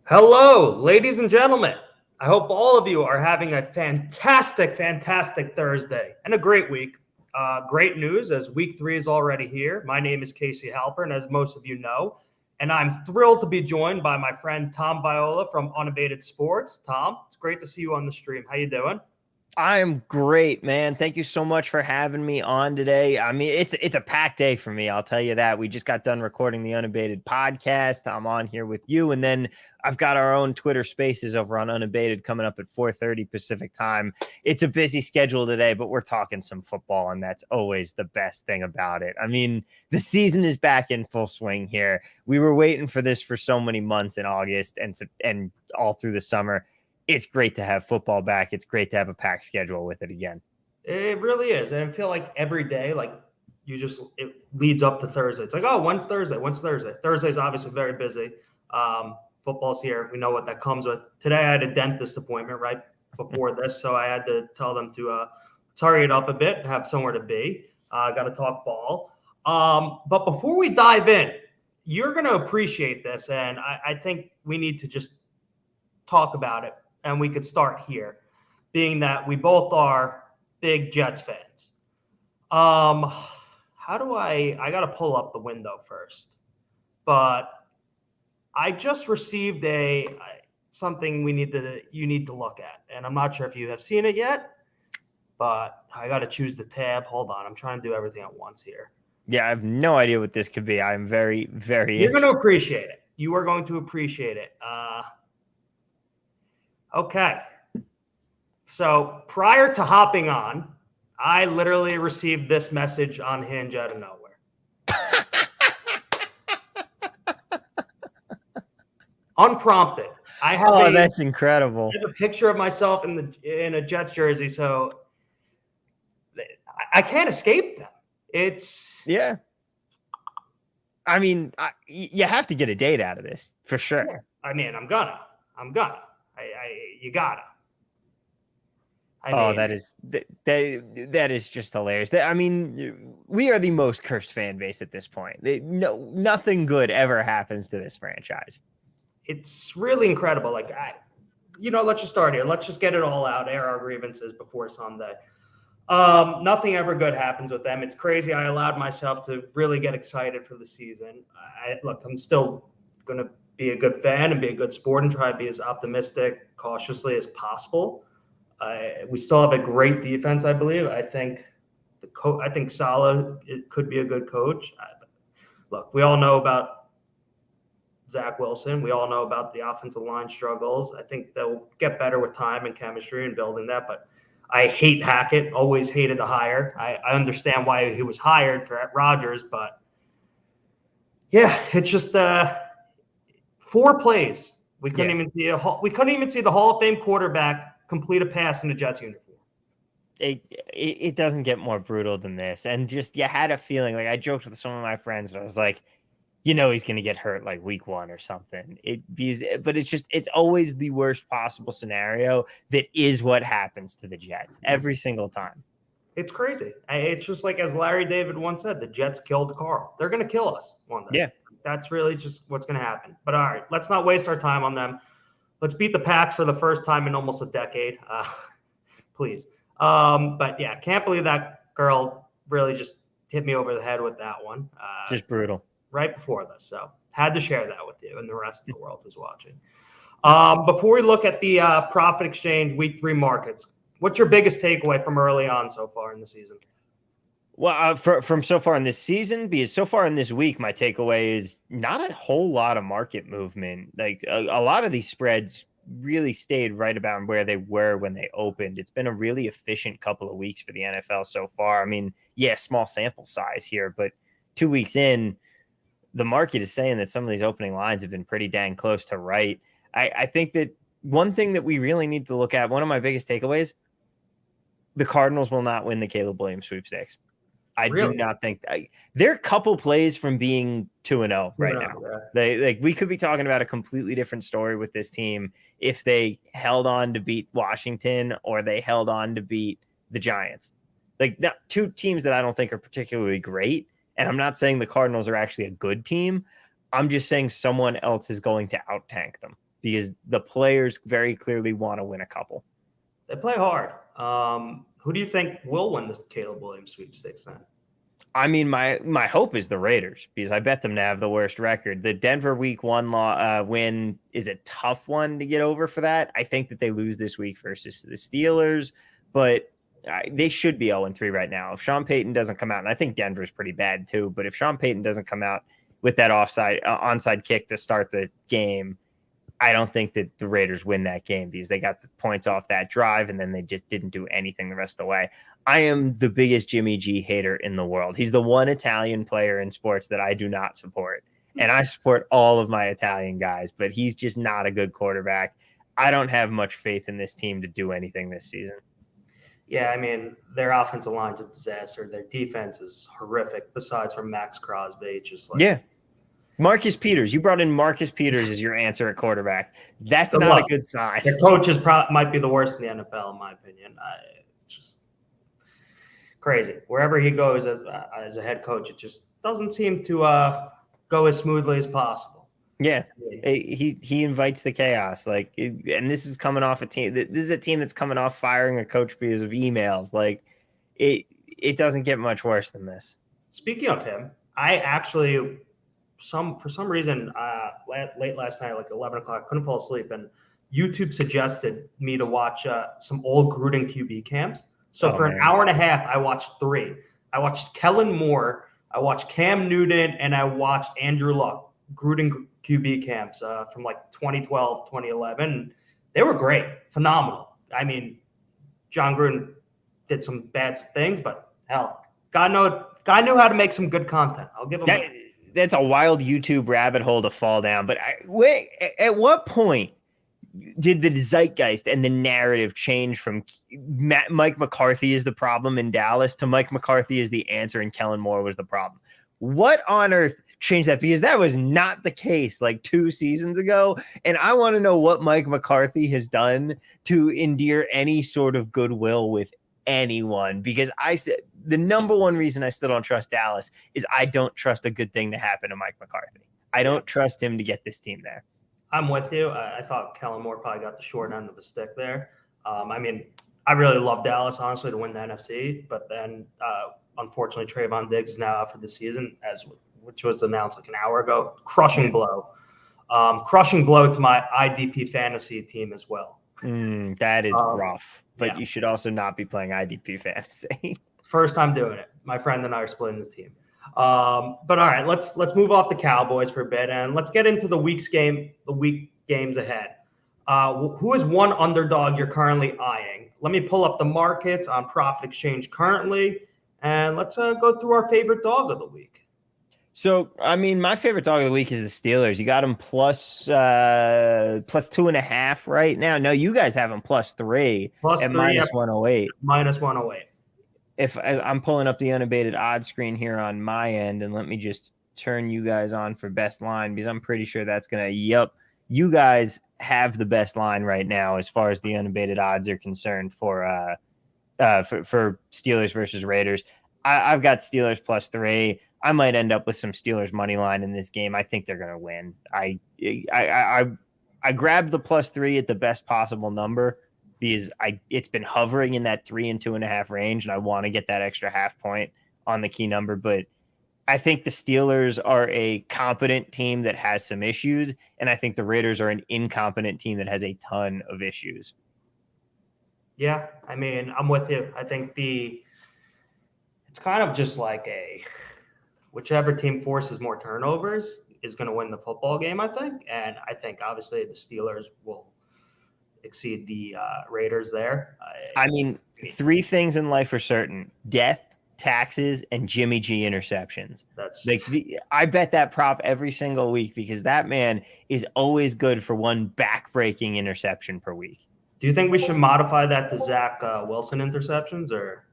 Hello, ladies and gentlemen. I hope all of you are having a fantastic Thursday and a great week. Great news as week 3 is already here. My name is Casey Halpern, as most of you know, and I'm thrilled to be joined by my friend Tom Viola from Unabated Sports. Tom, it's great to see you on the stream. How you doing? I am great, man. Thank you so much for having me on today. I mean, it's a packed day for me. I'll tell you that. We just got done recording the Unabated podcast. I'm on here with you, and then I've got our own Twitter Spaces over on Unabated coming up at 4:30 Pacific time. It's a busy schedule today, but we're talking some football, and that's always the best thing about it. I mean, the season is back in full swing here. We were waiting for this for so many months in August and all through the summer. It's great to have football back. It's great to have a packed schedule with it again. It really is. And I feel like every day, it leads up to Thursday. It's like, oh, when's Thursday? When's Thursday? Thursday's obviously very busy. Football's here. We know what that comes with. Today I had a dentist appointment right before this, so I had to tell them to hurry it up a bit, have somewhere to be. Got to talk ball. But before we dive in, you're going to appreciate this, and I think we need to just talk about it. And we could start here, being that we both are big Jets fans. How do I got to pull up the window first, but I just received something you need to look at, and I'm not sure if you have seen it yet, but I got to choose the tab. Hold on, I'm trying to do everything at once here. Yeah, I have no idea what this could be. I'm very, very. You're going to appreciate it. You are going to appreciate it. Okay. So prior to hopping on, I literally received this message on Hinge out of nowhere. Unprompted. That's incredible. I have a picture of myself in a Jets jersey, so I can't escape them. Yeah. I mean, you have to get a date out of this for sure. Yeah. I mean, I'm gonna. You gotta. That is just hilarious. I mean, we are the most cursed fan base at this point. Nothing good ever happens to this franchise. It's really incredible. Let's just start here. Let's just get it all out, air our grievances before Sunday. Nothing ever good happens with them. It's crazy. I allowed myself to really get excited for the season. I'm still going to be a good fan and be a good sport and try to be as optimistic, cautiously as possible. We still have a great defense, I believe. I think Saleh could be a good coach. We all know about Zach Wilson. We all know about the offensive line struggles. I think they'll get better with time and chemistry and building that. But I hate Hackett. Always hated the hire. I understand why he was hired for Rodgers, but yeah, it's just 4 plays. We couldn't even see the Hall of Fame quarterback complete a pass in a Jets uniform. It doesn't get more brutal than this. And just you had a feeling, like I joked with some of my friends, and I was like, he's going to get hurt like week 1 or something. But it's always the worst possible scenario. That is what happens to the Jets every single time. It's crazy. It's just like, as Larry David once said, the Jets killed Carl. They're going to kill us one day. Yeah. That's really just what's going to happen. But all right, let's not waste our time on them. Let's beat the Pats for the first time in almost a decade. Please. But yeah, can't believe that girl really just hit me over the head with that one. Just brutal. Right before this. So had to share that with you, and the rest of the world is watching. Before we look at the profit exchange week 3 markets, what's your biggest takeaway from early on so far in the season? Well, from so far in this season, because so far in this week, my takeaway is not a whole lot of market movement. Like a lot of these spreads really stayed right about where they were when they opened. It's been a really efficient couple of weeks for the NFL so far. I mean, yeah, small sample size here, but 2 weeks in, the market is saying that some of these opening lines have been pretty dang close to right. I think that one thing that we really need to look at, one of my biggest takeaways, the Cardinals will not win the Caleb Williams sweepstakes. I do not think they're a couple plays from being 2-0 right now. Yeah. We could be talking about a completely different story with this team if they held on to beat Washington or they held on to beat the Giants. Now, 2 teams that I don't think are particularly great. And I'm not saying the Cardinals are actually a good team. I'm just saying someone else is going to out-tank them. because the players very clearly want to win a couple. They play hard. Who do you think will win the Caleb Williams sweepstakes then? I mean, my hope is the Raiders, because I bet them to have the worst record. The Denver week 1 win is a tough one to get over for that. I think that they lose this week versus the Steelers, but they should be 0-3 right now. If Sean Payton doesn't come out, and I think Denver's pretty bad too, but if Sean Payton doesn't come out with that onside kick to start the game, I don't think that the Raiders win that game, because they got the points off that drive and then they just didn't do anything the rest of the way. I am the biggest Jimmy G hater in the world. He's the one Italian player in sports that I do not support. And I support all of my Italian guys, but he's just not a good quarterback. I don't have much faith in this team to do anything this season. Yeah, I mean, their offensive line's a disaster. Their defense is horrific, besides from Max Crosby. Just like, yeah. Marcus Peters. You brought in Marcus Peters as your answer at quarterback. That's not a good sign. Their coach might be the worst in the NFL, in my opinion. It's just crazy. Wherever he goes as a head coach, it just doesn't seem to go as smoothly as possible. Yeah, he invites the chaos. And this is coming off a team. This is a team that's coming off firing a coach because of emails. It doesn't get much worse than this. Speaking of him, I actually for some reason late last night, like 11 o'clock, couldn't fall asleep, and YouTube suggested me to watch some old Gruden QB camps. So for an hour and a half, I watched 3. I watched Kellen Moore, I watched Cam Newton, and I watched Andrew Luck, Gruden QB camps from like 2012, 2011. They were great, phenomenal. I mean, John Gruden did some bad things, but hell, God knew how to make some good content. I'll give him that's a wild YouTube rabbit hole to fall down. But at what point did the zeitgeist and the narrative change from Mike McCarthy is the problem in Dallas to Mike McCarthy is the answer and Kellen Moore was the problem? What on earth changed that? Because that was not the case like 2 seasons ago. And I want to know what Mike McCarthy has done to endear any sort of goodwill with anyone, because the number one reason I still don't trust Dallas is I don't trust a good thing to happen to Mike McCarthy. I don't trust him to get this team there. I'm with you. I thought Kellen Moore probably got the short end of the stick there. I mean, I really love Dallas, honestly, to win the NFC, but then unfortunately Trayvon Diggs is now out for the season, which was announced like an hour ago. Crushing blow to my IDP fantasy team as well. That is rough. But you should also not be playing IDP fantasy. First time doing it. My friend and I are splitting the team. But all right, let's move off the Cowboys for a bit and let's get into the week games ahead. Who is one underdog you're currently eyeing? Let me pull up the markets on Profit Exchange currently, and let's go through our favorite dog of the week. So, I mean, my favorite dog of the week is the Steelers. You got them plus 2.5 right now. No, you guys have them +3 at minus 108. Minus 108. If I'm pulling up the unabated odds screen here on my end, and let me just turn you guys on for best line, because I'm pretty sure that's going to, you guys have the best line right now as far as the unabated odds are concerned for Steelers versus Raiders. I've got Steelers +3. I might end up with some Steelers money line in this game. I think they're going to win. I grabbed the +3 at the best possible number because it's been hovering in that 3 and 2.5 range, and I want to get that extra half point on the key number. But I think the Steelers are a competent team that has some issues, and I think the Raiders are an incompetent team that has a ton of issues. Yeah, I mean, I'm with you. I think it's kind of just like whichever team forces more turnovers is going to win the football game, I think. And I think, obviously, the Steelers will exceed the Raiders there. I mean, 3 things in life are certain: death, taxes, and Jimmy G interceptions. I bet that prop every single week, because that man is always good for one back-breaking interception per week. Do you think we should modify that to Zach Wilson interceptions, or?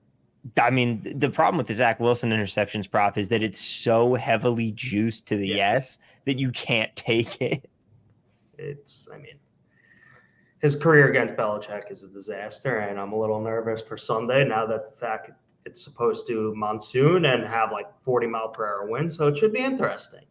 I mean, the problem with the Zach Wilson interceptions prop is that it's so heavily juiced to the yes that you can't take it. His career against Belichick is a disaster, and I'm a little nervous for Sunday now that the fact it's supposed to monsoon and have like 40-mile-per-hour winds, so it should be interesting.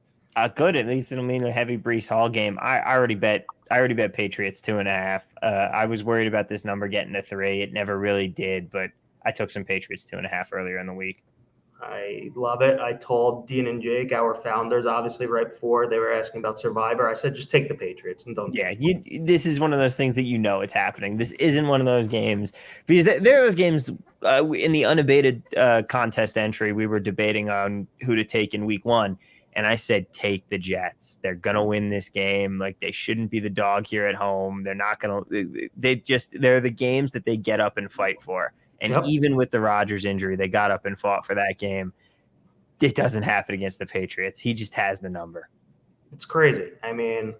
Good. At least it'll mean a heavy Breece Hall game. I already bet bet Patriots 2.5. I was worried about this number getting to 3. It never really did, but I took some Patriots 2.5 earlier in the week. I love it. I told Dean and Jake, our founders, obviously right before they were asking about Survivor, I said, just take the Patriots and don't. Yeah, this is one of those things that it's happening. This isn't one of those games because there are those games in the unabated contest entry. We were debating on who to take in week 1, and I said take the Jets. They're gonna win this game. Like, they shouldn't be the dog here at home. They're not gonna. They're the games that they get up and fight for. And even with the Rodgers injury, they got up and fought for that game. It doesn't happen against the Patriots. He just has the number. It's crazy. I mean,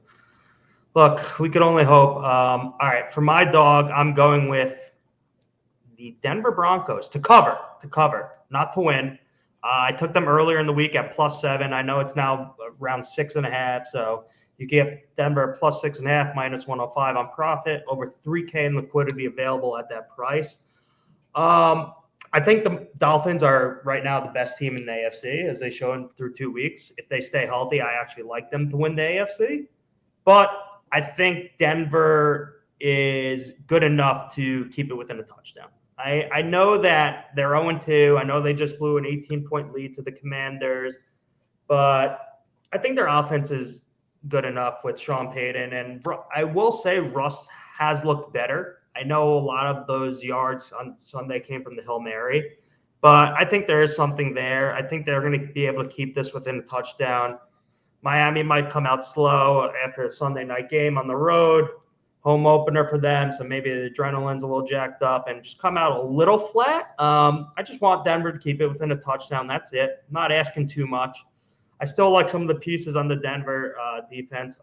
look, we could only hope. All right, for my dog, I'm going with the Denver Broncos to cover, not to win. I took them earlier in the week at +7. I know it's now around 6.5, so you get Denver +6.5 minus 105 on profit, over 3K in liquidity available at that price. I think the Dolphins are right now the best team in the AFC, as they shown through 2 weeks. If they stay healthy, I actually like them to win the AFC. But I think Denver is good enough to keep it within a touchdown. I know that they're 0-2. I know they just blew an 18-point lead to the Commanders. But I think their offense is good enough with Sean Payton. And I will say Russ has looked better. I know a lot of those yards on Sunday came from the Hail Mary, but I think there is something there. I think they're going to be able to keep this within a touchdown. Miami might come out slow after a Sunday night game on the road, home opener for them, so maybe the adrenaline's a little jacked up and just come out a little flat. I just want Denver to keep it within a touchdown. That's it. I'm not asking too much. I still like some of the pieces on the Denver defense.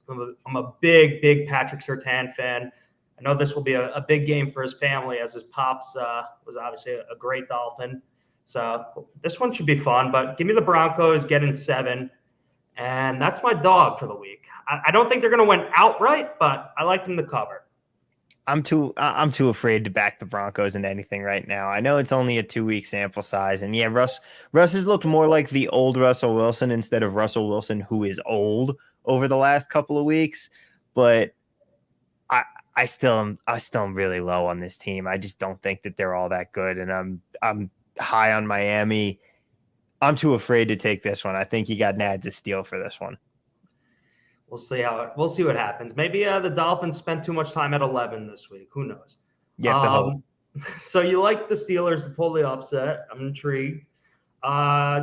I'm a big Patrick Surtain fan. I know this will be a big game for his family, as his pops was obviously a great Dolphin. So this one should be fun. But give me the Broncos getting 7, and that's my dog for the week. I don't think they're going to win outright, but I like them to cover. I'm too afraid to back the Broncos into anything right now. I know it's only a 2-week sample size, and yeah, Russ has looked more like the old Russell Wilson instead of Russell Wilson, who is old, over the last couple of weeks. But I still am really low on this team. I just don't think that they're all that good, and I'm high on Miami. I'm too afraid to take this one. I think you got Nads a steal for this one. We'll see what happens. Maybe the Dolphins spent too much time at 11 this week. Who knows? You have to hope. So you like the Steelers to pull the upset. I'm intrigued.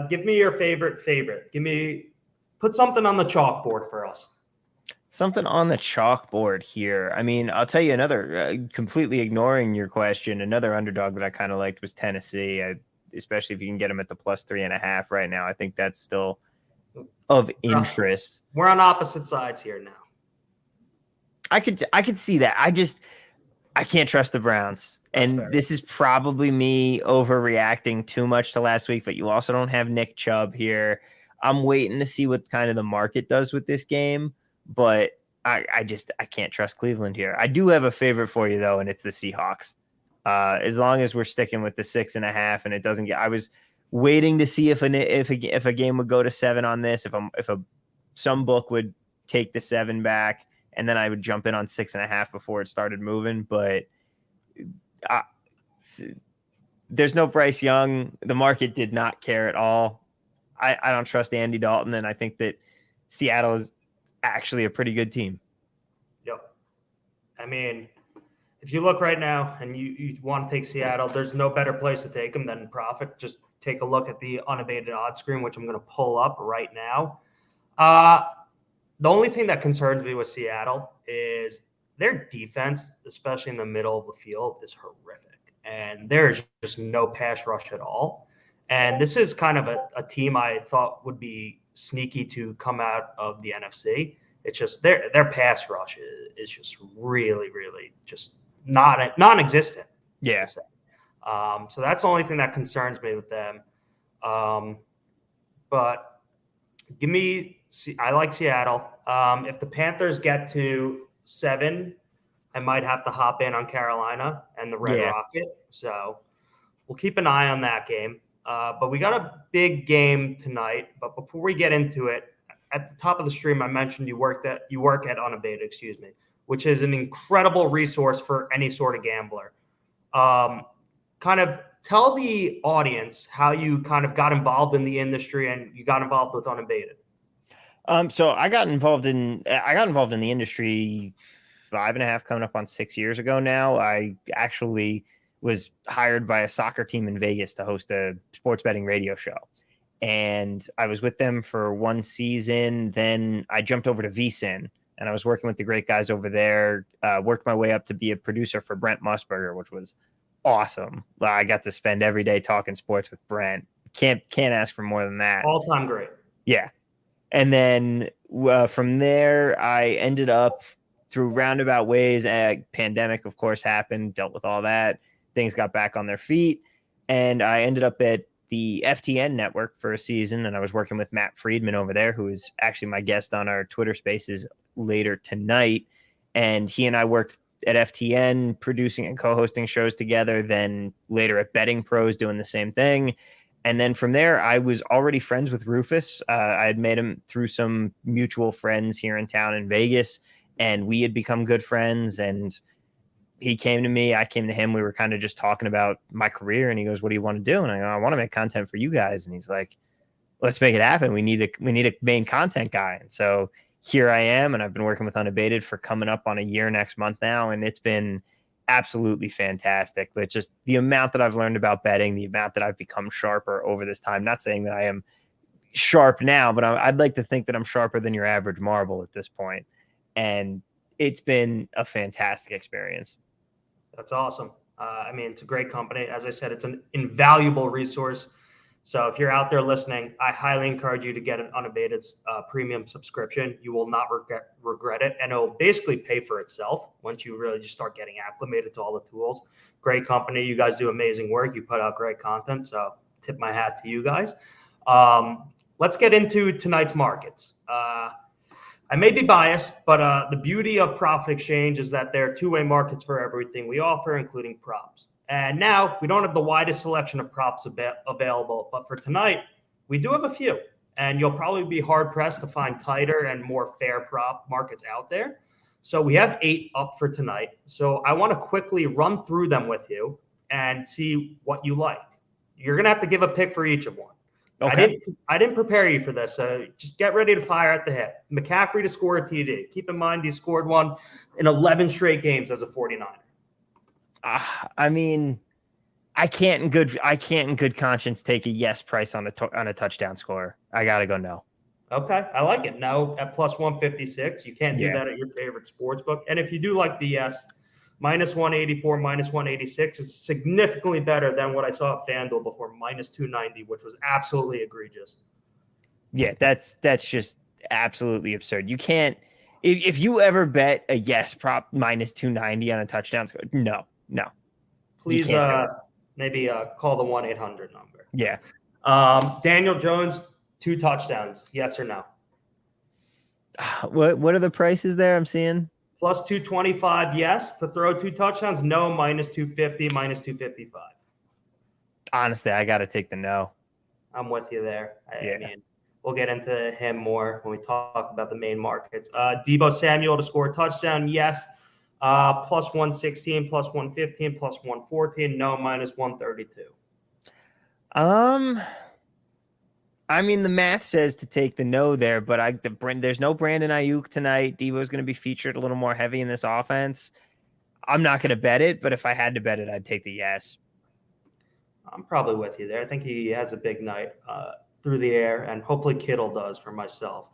Give me your favorite. Put something on the chalkboard for us. Something on the chalkboard here. I mean, I'll tell you another, completely ignoring your question, another underdog that I kind of liked was Tennessee, especially if you can get them at the +3.5 right now. I think that's still of interest. We're on opposite sides here now. I could see that. I can't trust the Browns. And this is probably me overreacting too much to last week, but you also don't have Nick Chubb here. I'm waiting to see what kind of the market does with this game. But I can't trust Cleveland here. I do have a favorite for you, though, and it's the Seahawks. As long as we're sticking with the 6.5 and it doesn't get – I was waiting to see if a game would go to 7 on this, if some book would take the 7 back, and then I would jump in on 6.5 before it started moving. But there's no Bryce Young. The market did not care at all. I don't trust Andy Dalton, and I think that Seattle is actually a pretty good team. Yep. I mean, if you look right now and you want to take Seattle, there's no better place to take them than profit. Just take a look at the unabated odds screen, which I'm going to pull up right now. The only thing that concerns me with Seattle is their defense, especially in the middle of the field, is horrific. And there's just no pass rush at all. And this is kind of a team I thought would be sneaky to come out of the NFC. It's just their pass rush is just really just non-existent. Yeah. So that's the only thing that concerns me with them. But I like Seattle. If the Panthers get to 7, I might have to hop in on Carolina and the Red Rocket. So we'll keep an eye on that game. But we got a big game tonight. But before we get into it, at the top of the stream, I mentioned you work at Unabated, excuse me, which is an incredible resource for any sort of gambler. Kind of tell the audience how you kind of got involved in the industry and you got involved with Unabated. So I got involved in the industry 5.5, coming up on 6 years ago now. I actually was hired by a soccer team in Vegas to host a sports betting radio show. And I was with them for one season. Then I jumped over to VSiN and I was working with the great guys over there, worked my way up to be a producer for Brent Musburger, which was awesome. I got to spend every day talking sports with Brent. Can't ask for more than that. All time great. Yeah. And then from there, I ended up through roundabout ways. Pandemic, of course, happened, dealt with all that. Things got back on their feet. And I ended up at the FTN network for a season. And I was working with Matt Friedman over there, who is actually my guest on our Twitter Spaces later tonight. And he and I worked at FTN producing and co-hosting shows together. Then later at Betting Pros doing the same thing. And then from there, I was already friends with Rufus. I had met him through some mutual friends here in town in Vegas, and we had become good friends. And he came to me, I came to him. We were kind of just talking about my career, and he goes, "What do you want to do?" And I go, "I want to make content for you guys." And he's like, "Let's make it happen. We need a main content guy." And so here I am, and I've been working with Unabated for coming up on a year next month now, and it's been absolutely fantastic. But just the amount that I've learned about betting, the amount that I've become sharper over this time. Not saying that I am sharp now, but I'd like to think that I'm sharper than your average marble at this point. And it's been a fantastic experience. That's awesome. I mean, it's a great company. As I said, it's an invaluable resource. So if you're out there listening, I highly encourage you to get an Unabated premium subscription. You will not regret it. And it'll basically pay for itself once you really just start getting acclimated to all the tools. Great company. You guys do amazing work. You put out great content. So tip my hat to you guys. Let's get into tonight's markets. I may be biased, but the beauty of Profit Exchange is that they're two-way markets for everything we offer, including props. And now we don't have the widest selection of props available, but for tonight, we do have a few. And you'll probably be hard-pressed to find tighter and more fair prop markets out there. So we have 8 up for tonight. So I want to quickly run through them with you and see what you like. You're going to have to give a pick for each of one. Okay. I didn't prepare you for this, so just get ready to fire at the hip. McCaffrey to score a TD. Keep in mind he scored one in 11 straight games as a 49er. I mean, I can't in good conscience take a yes price on a touchdown score. I gotta go no. Okay, I like it. No at plus 156. You can't do that at your favorite sports book. And if you do like the yes, minus 184, minus 186 is significantly better than what I saw at FanDuel before, minus 290, which was absolutely egregious. Yeah, that's just absolutely absurd. You can't if you ever bet a yes prop minus 290 on a touchdown score, no. Please maybe call the 1-800 number. Yeah. Daniel Jones, 2 touchdowns, yes or no? What are the prices there I'm seeing? Plus 225, yes. To throw 2 touchdowns, no, minus 250, minus 255. Honestly, I got to take the no. I'm with you there. I mean, we'll get into him more when we talk about the main markets. Deebo Samuel to score a touchdown, yes. Plus 116, plus 115, plus 114, no, minus 132. I mean, the math says to take the no there, but there's no Brandon Ayuk tonight. Deebo's going to be featured a little more heavy in this offense. I'm not going to bet it, but if I had to bet it, I'd take the yes. I'm probably with you there. I think he has a big night through the air, and hopefully Kittle does for myself.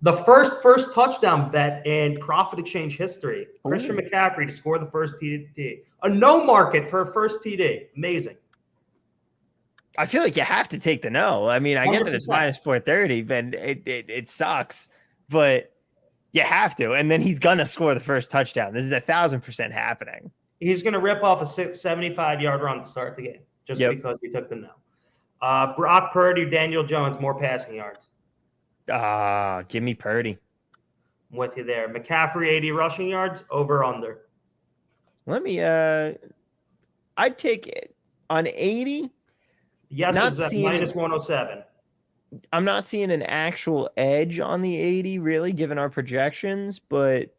The first touchdown bet in Profit Exchange history, Christian McCaffrey to score the first TD. A no market for a first TD. Amazing. I feel like you have to take the no. I mean, I 100%. Get that it's minus 430, but it sucks, but you have to. And then he's going to score the first touchdown. This is 1,000% happening. He's going to rip off a 75-yard run to start the game just because he took the no. Brock Purdy, Daniel Jones, more passing yards. Give me Purdy. I'm with you there. McCaffrey, 80 rushing yards, over under. Let me I'd take it on 80. Yes, is at minus 107. I'm not seeing an actual edge on the 80, really, given our projections, but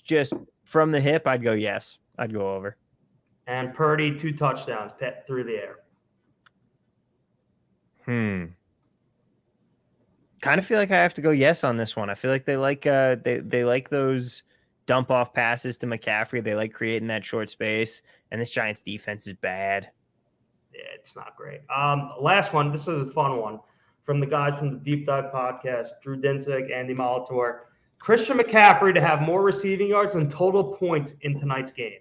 just from the hip, I'd go yes. I'd go over. And Purdy, 2 touchdowns through the air. Kind of feel like I have to go yes on this one. I feel like they like those dump off passes to McCaffrey. They like creating that short space, and this Giants defense is bad. Yeah, it's not great. Last one. This is a fun one from the guys from the Deep Dive podcast, Drew Dinsick, Andy Molitor. Christian McCaffrey to have more receiving yards and total points in tonight's game.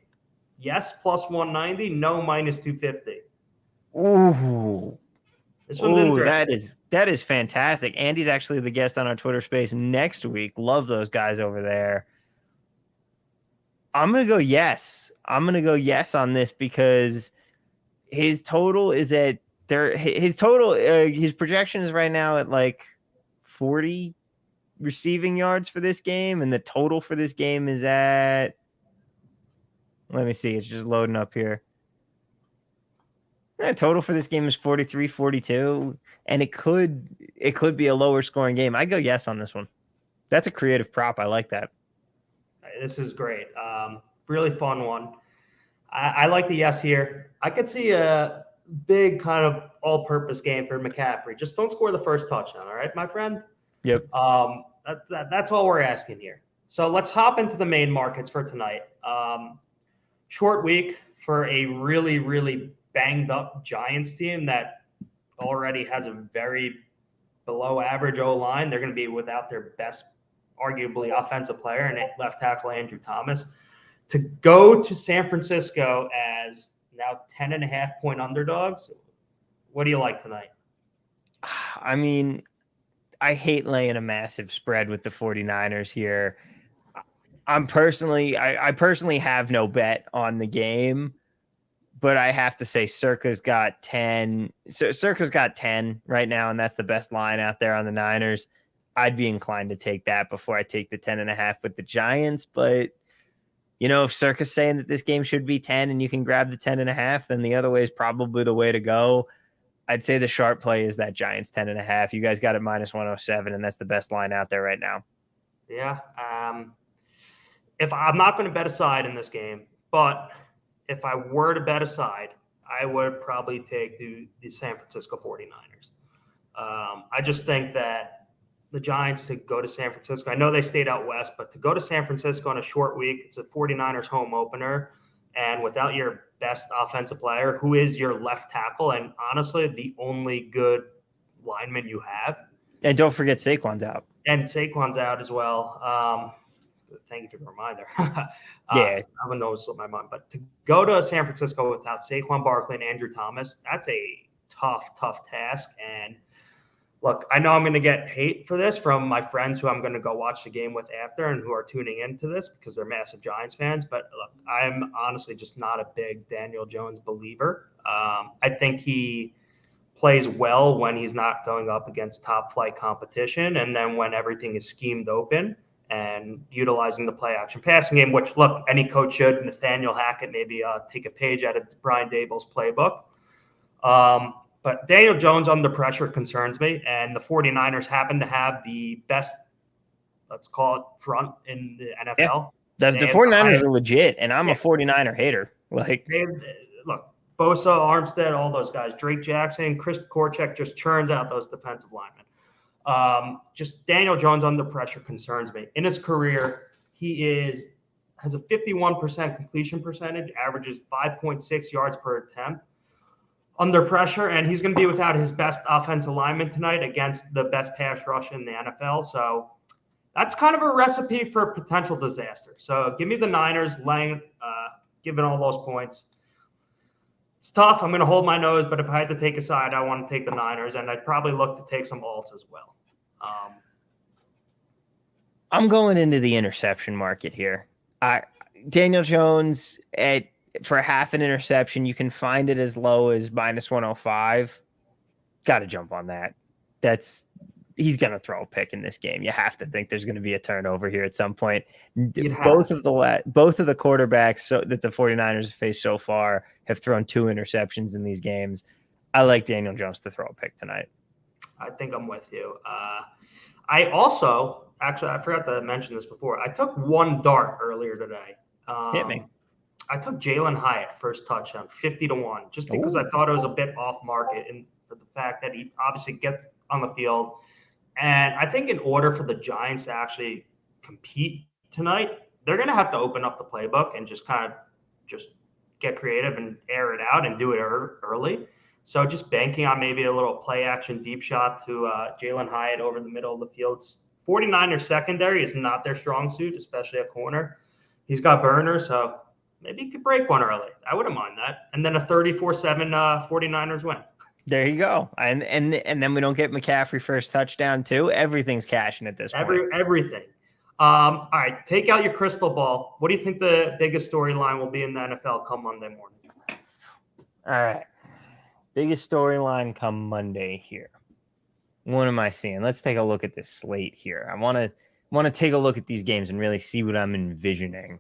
Yes, plus 190. No, minus 250. Ooh. This one's interesting. That is fantastic. Andy's actually the guest on our Twitter space next week. Love those guys over there. I'm gonna go yes. I'm gonna go yes on this because his total is at there. His total, his projection is right now at like 40 receiving yards for this game, and the total for this game is at. Let me see. It's just loading up here. The total for this game is 43-42, and it could be a lower scoring game. I'd go yes on this one. That's a creative prop. I like that. This is great. Really fun one. I like the yes here. I could see a big kind of all-purpose game for McCaffrey. Just don't score the first touchdown, all right, my friend? Yep. That's all we're asking here. So let's hop into the main markets for tonight. Short week for a really, really banged-up Giants team that already has a very below-average O-line. They're going to be without their best, arguably, offensive player, and left tackle Andrew Thomas. To go to San Francisco as now 10.5-point underdogs, what do you like tonight? I mean, I hate laying a massive spread with the 49ers here. I personally have no bet on the game, but I have to say Circa's got 10. Circa's got 10 right now, and that's the best line out there on the Niners. I'd be inclined to take that before I take the 10.5 with the Giants, but if Circa's saying that this game should be 10 and you can grab the 10.5, then the other way is probably the way to go. I'd say the sharp play is that Giants 10.5. You guys got it minus 107, and that's the best line out there right now. Yeah. If I'm not going to bet a side in this game, but if I were to bet a side, I would probably take the San Francisco 49ers. I just think that the Giants to go to San Francisco, I know they stayed out west, but to go to San Francisco on a short week, it's a 49ers home opener, and without your best offensive player, who is your left tackle, and honestly, the only good lineman you have. And don't forget Saquon's out. And Saquon's out as well. Thank you for the reminder. Yeah. I would know slipped my mind. But to go to San Francisco without Saquon Barkley and Andrew Thomas, that's a tough task. And look, I know I'm going to get hate for this from my friends who I'm going to go watch the game with after and who are tuning into this because they're massive Giants fans. But look, I'm honestly just not a big Daniel Jones believer. I think he plays well when he's not going up against top flight competition. And then when everything is schemed open and utilizing the play action passing game, which look, any coach should. Nathaniel Hackett maybe take a page out of Brian Daboll's playbook. But Daniel Jones under pressure concerns me, and the 49ers happen to have the best, let's call it, front in the NFL. Yeah. The 49ers are legit, and I'm a 49er hater. Look, Bosa, Armstead, all those guys, Drake Jackson, Chris Korchak just churns out those defensive linemen. Just Daniel Jones under pressure concerns me. In his career, he has a 51% completion percentage, averages 5.6 yards per attempt under pressure, and he's going to be without his best offensive lineman tonight against the best pass rush in the NFL. So that's kind of a recipe for potential disaster. So give me the Niners giving all those points. It's tough. I'm going to hold my nose, but if I had to take a side, I want to take the Niners, and I'd probably look to take some alts as well. I'm going into the interception market here. Daniel Jones for half an interception, you can find it as low as minus 105. Got to jump on that. He's going to throw a pick in this game. You have to think there's going to be a turnover here at some point. Both of the quarterbacks that the 49ers have faced so far have thrown 2 interceptions in these games. I like Daniel Jones to throw a pick tonight. I think I'm with you. I also, actually, I forgot to mention this before. I took one dart earlier today. Hit me. I took Jalen Hyatt first touchdown, 50-1, just because I Ooh. thought it was a bit off market, and for the fact that he obviously gets on the field. And I think in order for the Giants to actually compete tonight, they're going to have to open up the playbook and just kind of just get creative and air it out and do it early. So just banking on maybe a little play action deep shot to Jalen Hyatt over the middle of the field. 49ers secondary is not their strong suit, especially a corner. He's got burner, so maybe he could break one early. I wouldn't mind that. And then a 34-7 49ers win. There you go. And then we don't get McCaffrey first touchdown too. Everything's cashing at this point. Everything. All right, take out your crystal ball. What do you think the biggest storyline will be in the NFL come Monday morning? All right. Biggest storyline come Monday here. What am I seeing? Let's take a look at this slate here. I want to take a look at these games and really see what I'm envisioning.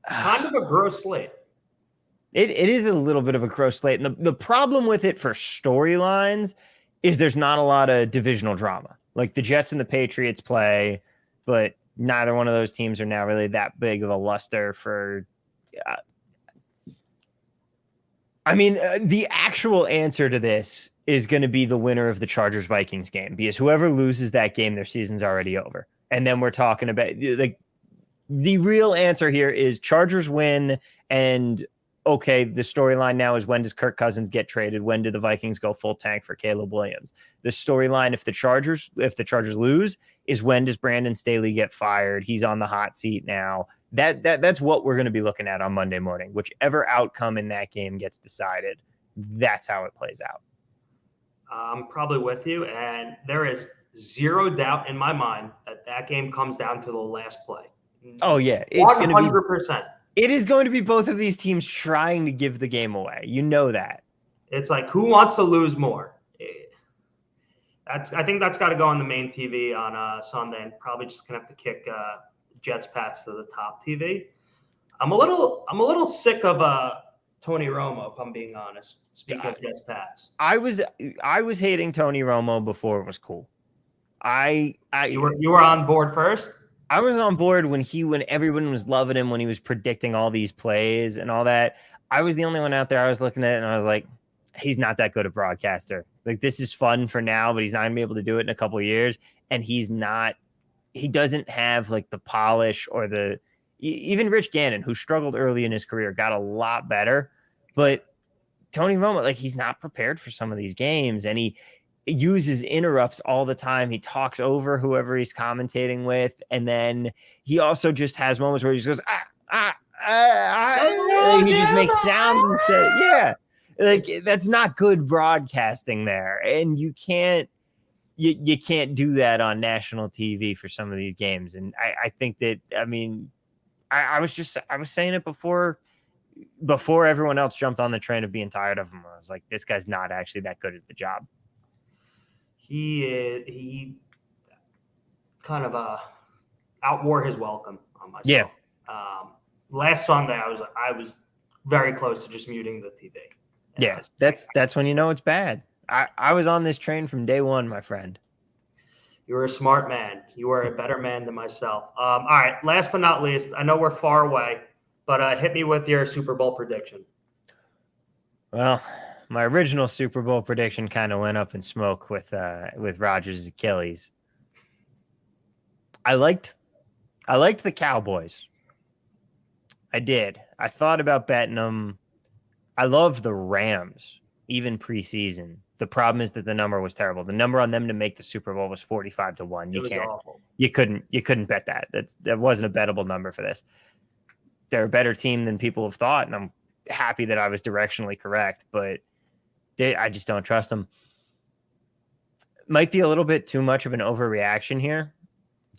Kind of a gross slate. It is a little bit of a gross slate. And the problem with it for storylines is there's not a lot of divisional drama. Like the Jets and the Patriots play, but neither one of those teams are now really that big of a luster for. The actual answer to this is going to be the winner of the Chargers-Vikings game, because whoever loses that game, their season's already over. And then we're talking about like the real answer here is Chargers win. And okay, the storyline now is, when does Kirk Cousins get traded? When do the Vikings go full tank for Caleb Williams? The storyline, if the Chargers lose, is, when does Brandon Staley get fired? He's on the hot seat now. That's what we're going to be looking at on Monday morning. Whichever outcome in that game gets decided, that's how it plays out. I'm probably with you, and there is zero doubt in my mind that game comes down to the last play. Oh yeah, it's 100%. It is going to be both of these teams trying to give the game away. You know that. It's like, who wants to lose more? I think that's got to go on the main TV on Sunday, and probably just gonna have to kick Jets Pats to the top TV. I'm a little sick of Tony Romo, if I'm being honest. Speaking of Jets Pats, I was hating Tony Romo before it was cool. You were on board first? I was on board when everyone was loving him, when he was predicting all these plays and all that. I was the only one out there. I was looking at it and I was like, he's not that good a broadcaster. Like, this is fun for now, but he's not gonna be able to do it in a couple of years. And he doesn't have like the polish or even Rich Gannon, who struggled early in his career, got a lot better. But Tony Romo, like, he's not prepared for some of these games, and he uses interrupts all the time. He talks over whoever he's commentating with, and then he also just has moments where he just goes he just makes sounds instead. Yeah, like, that's not good broadcasting there, and you can't do that on national TV for some of these games. And I think that, I was saying it before everyone else jumped on the train of being tired of him. I was like, this guy's not actually that good at the job. He kind of outwore his welcome on myself. Yeah. Last Sunday, I was very close to just muting the TV. Yeah, that's when you know it's bad. I was on this train from day one, my friend. You were a smart man. You were a better man than myself. All right, last but not least, I know we're far away, but hit me with your Super Bowl prediction. Well, my original Super Bowl prediction kind of went up in smoke with Rodgers' Achilles. I liked the Cowboys. I did. I thought about betting them. I love the Rams, even preseason. The problem is that the number was terrible. The number on them to make the Super Bowl was 45-1. You couldn't bet that. That wasn't a bettable number for this. They're a better team than people have thought, and I'm happy that I was directionally correct, but I just don't trust them. Might be a little bit too much of an overreaction here.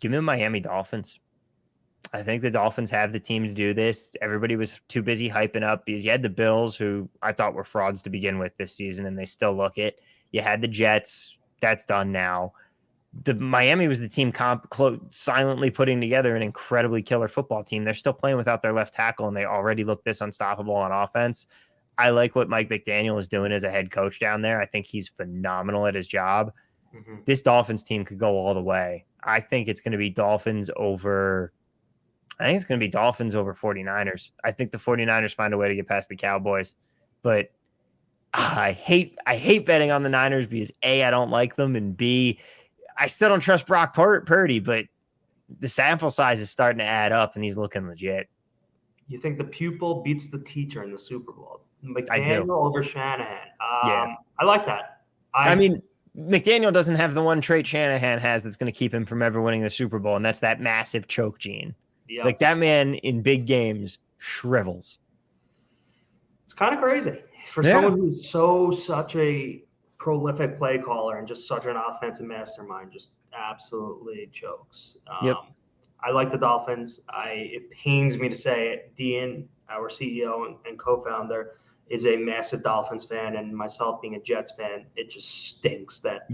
Give me the Miami Dolphins. I think the Dolphins have the team to do this. Everybody was too busy hyping up because you had the Bills, who I thought were frauds to begin with this season, and they still look it. You had the Jets. That's done now. The Miami was the team silently putting together an incredibly killer football team. They're still playing without their left tackle, and they already look this unstoppable on offense. I like what Mike McDaniel is doing as a head coach down there. I think he's phenomenal at his job. This Dolphins team could go all the way. I think it's going to be Dolphins over 49ers. I think the 49ers find a way to get past the Cowboys. But I hate betting on the Niners because A, I don't like them, and B, I still don't trust Brock Purdy, but the sample size is starting to add up and he's looking legit. You think the pupil beats the teacher in the Super Bowl? I do. McDaniel over Shanahan. Yeah. I like that. I mean, McDaniel doesn't have the one trait Shanahan has that's going to keep him from ever winning the Super Bowl, and that's that massive choke gene. Yep. Like, that man in big games shrivels. It's kind of crazy for someone who's such a prolific play caller and just such an offensive mastermind, just absolutely chokes. I like the Dolphins. It pains me to say it. Dean, our CEO and co-founder, is a massive Dolphins fan, and myself being a Jets fan, it just stinks that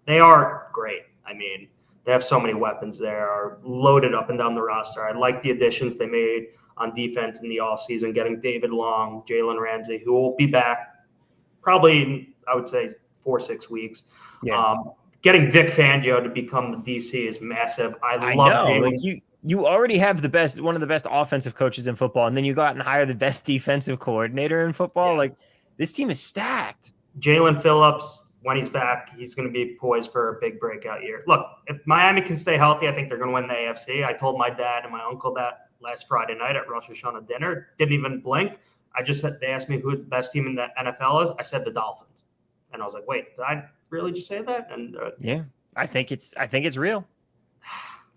they are great. I mean, they have so many weapons there, are loaded up and down the roster. I like the additions they made on defense in the offseason, getting David Long, Jalen Ramsey, who will be back probably in, I would say, 4 or 6 weeks. Yeah. Getting Vic Fangio to become the DC is massive. I love know. Like you already have one of the best offensive coaches in football, and then you go out and hire the best defensive coordinator in football. Like, this team is stacked. Jalen Phillips, when he's back, he's going to be poised for a big breakout year. Look, if Miami can stay healthy, I think they're going to win the AFC. I told my dad and my uncle that last Friday night at Rosh Hashanah dinner. Didn't even blink. They asked me who the best team in the NFL is. I said the Dolphins, and I was like, "Wait, did I really just say that?" And I think it's real.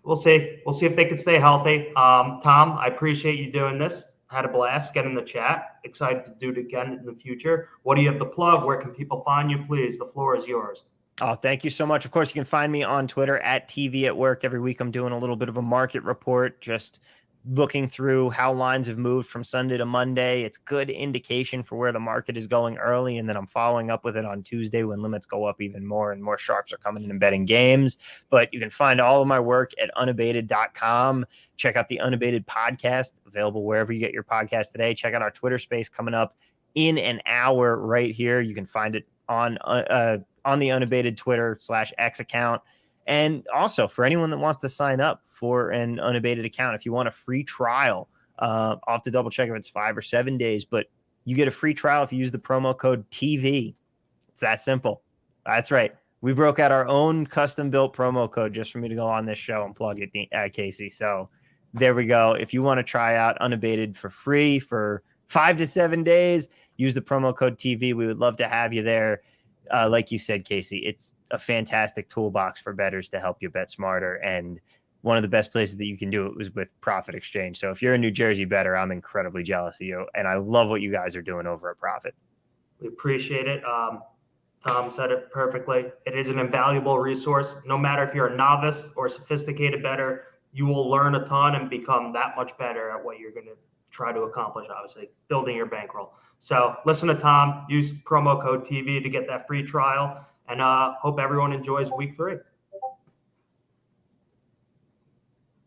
We'll see. We'll see if they can stay healthy. Tom, I appreciate you doing this. Had a blast getting the chat. Excited to do it again in the future. What do you have to plug? Where can people find you? Please, the floor is yours. Oh, thank you so much. Of course, you can find me on Twitter at TV at Work. Every week I'm doing a little bit of a market report, just looking through how lines have moved from Sunday to Monday. It's good indication for where the market is going early, and then I'm following up with it on Tuesday when limits go up even more and more sharps are coming in and betting games. But you can find all of my work at unabated.com. Check out the Unabated podcast, available wherever you get your podcast today. Check out our Twitter space coming up in an hour right here. You can find it on the Unabated Twitter/X account. And also, for anyone that wants to sign up for an Unabated account, if you want a free trial, I'll have to double check if it's 5 or 7 days, but you get a free trial if you use the promo code TV. It's that simple. That's right. We broke out our own custom-built promo code just for me to go on this show and plug it, Casey. So there we go. If you want to try out Unabated for free for 5 to 7 days, use the promo code TV. We would love to have you there. Like you said, Casey, it's a fantastic toolbox for bettors to help you bet smarter. And one of the best places that you can do it was with Profit Exchange. So if you're a New Jersey bettor, I'm incredibly jealous of you. And I love what you guys are doing over at Profit. We appreciate it. Tom said it perfectly. It is an invaluable resource. No matter if you're a novice or a sophisticated bettor, you will learn a ton and become that much better at what you're going to try to accomplish, obviously, building your bankroll. So listen to Tom, use promo code TV to get that free trial, and hope everyone enjoys week 3.